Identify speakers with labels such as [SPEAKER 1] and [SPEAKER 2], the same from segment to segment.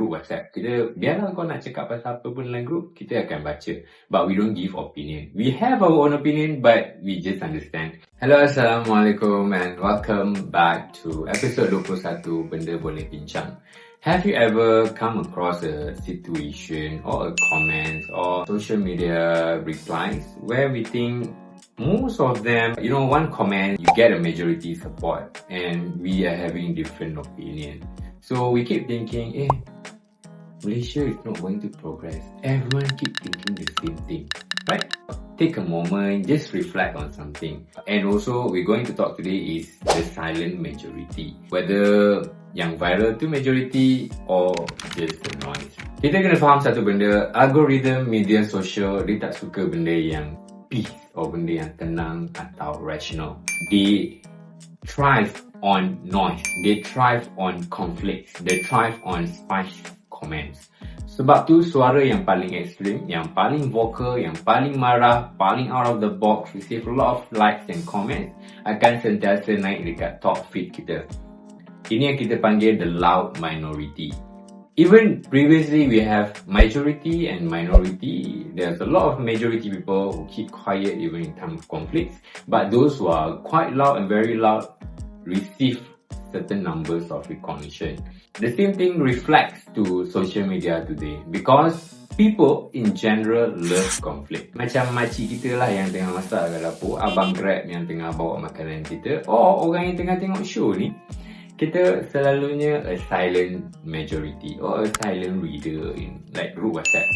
[SPEAKER 1] group WhatsApp. Biarlah kau nak cakap pasal apa pun dalam group, kita akan baca. But we don't give opinion. We have our own opinion, but we just understand. Hello, Assalamualaikum and welcome back to episode 21 Benda Boleh Bincang. Have you ever come across a situation or a comment or social media replies where we think most of them, one comment, you get a majority support and we are having different opinion. So we keep thinking, Malaysia is not going to progress. Everyone keep thinking the same thing, right? Take a moment, just reflect on something. And also, we're going to talk today is the silent majority. Whether yang viral tu majority or just the noise. Kita kena faham satu benda, algorithm media sosial, dia tak suka benda yang peace or benda yang tenang atau rational. They thrive on noise. They thrive on conflicts. They thrive on spice comments. Sebab tu suara yang paling ekstrim, yang paling vocal, yang paling marah, paling out of the box, receive a lot of likes and comments akan sentiasa naik dekat top feed kita. Ini yang kita panggil the loud minority. Even previously we have majority and minority. There's a lot of majority people who keep quiet even in time of conflicts. But those who are quite loud and very loud receive certain numbers of recognition. The same thing reflects to social media today because people in general love conflict. Macam makcik kita lah yang tengah masak kat dapur, abang Grab yang tengah bawa makanan kita, or orang yang tengah tengok show ni. Kita selalunya a silent majority or a silent reader in like group WhatsApp.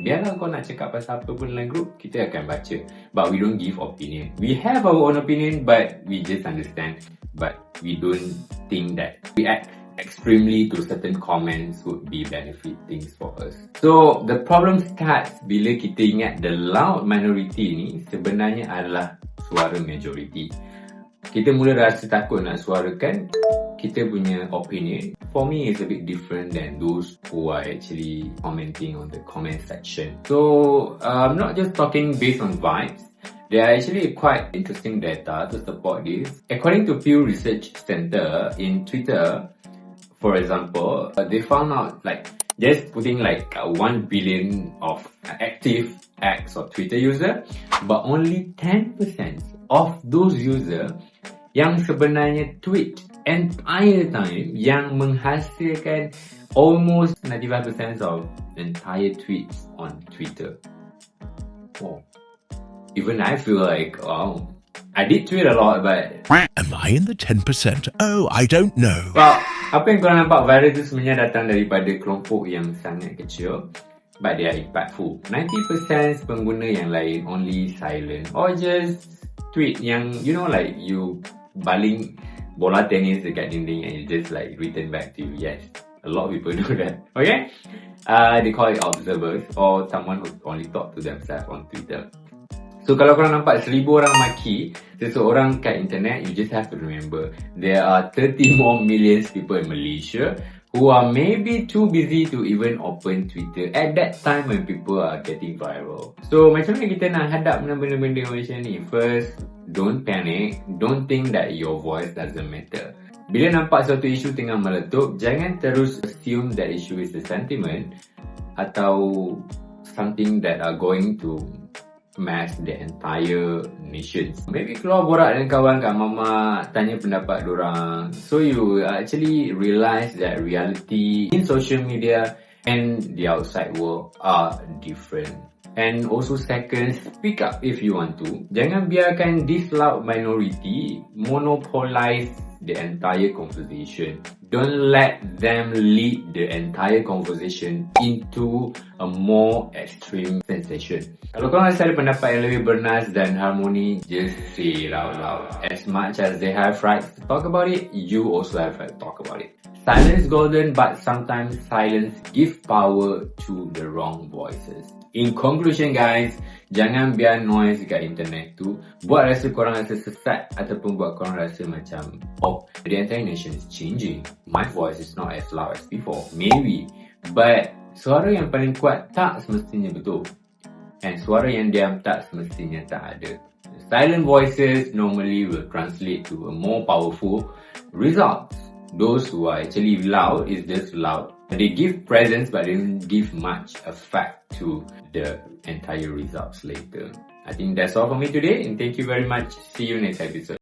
[SPEAKER 1] Biarlah kau nak cakap pasal apa pun dalam group, kita akan baca. But we don't give opinion. We have our own opinion, but we just understand. But we don't think that react extremely to certain comments would be benefit things for us. So the problem starts bila kita ingat the loud minority ni sebenarnya adalah suara majority. Kita mula rasa takut nak suarakan kita punya opinion. For me, it's a bit different than those who are actually commenting on the comment section. So, I'm not just talking based on vibes. There are actually quite interesting data to support this. According to Pew Research Center in Twitter, for example, they found out just putting 1 billion of active X or Twitter user, but only 10% of those users yang sebenarnya tweet entire time yang menghasilkan almost 95% of entire tweets on Twitter. Oh. Even I feel like, I did tweet a lot, but
[SPEAKER 2] am I in the 10%? Oh, I don't know.
[SPEAKER 1] Well, apa yang korang nampak viral tu sebenarnya datang daripada kelompok yang sangat kecil, but they are impactful. 90% pengguna yang lain only silent or just tweet yang, you baling bola tenis dekat dinding and you just return back to you. Yes, a lot of people do that. Okay? They call it observers or someone who only talk to themselves on Twitter. So kalau korang nampak 1,000 orang maki seseorang kat internet, you just have to remember there are 30 more million people in Malaysia who are maybe too busy to even open Twitter at that time when people are getting viral. So macam mana kita nak hadap dengan benda-benda macam ni? First, don't panic. Don't think that your voice doesn't matter. Bila nampak suatu isu tengah meletup, jangan terus assume that issue is a sentiment atau something that are going to mass the entire nation. Maybe keluar borak dengan kawan kat mama, tanya pendapat dorang. So you actually realize that reality in social media and the outside world are different. And also second, speak up if you want to. Jangan biarkan this loud minority monopolize the entire conversation. Don't let them lead the entire conversation into a more extreme sensation. Kalau korang rasa ada pendapat yang lebih bernas dan harmoni, just say it out loud. As much as they have rights to talk about it, you also have right to talk about it. Silence is golden, but sometimes silence gives power to the wrong voices. In conclusion guys, jangan biar noise dekat internet tu buat rasa korang rasa sesat ataupun buat korang rasa macam, the entire nation is changing. My voice is not as loud as before. Maybe. But suara yang paling kuat tak semestinya betul. And suara yang diam tak semestinya tak ada. Silent voices normally will translate to a more powerful results. Those who are actually loud is just loud They give presents but they don't give much effect to the entire results later. I think that's all for me today, and thank you very much. See you next episode.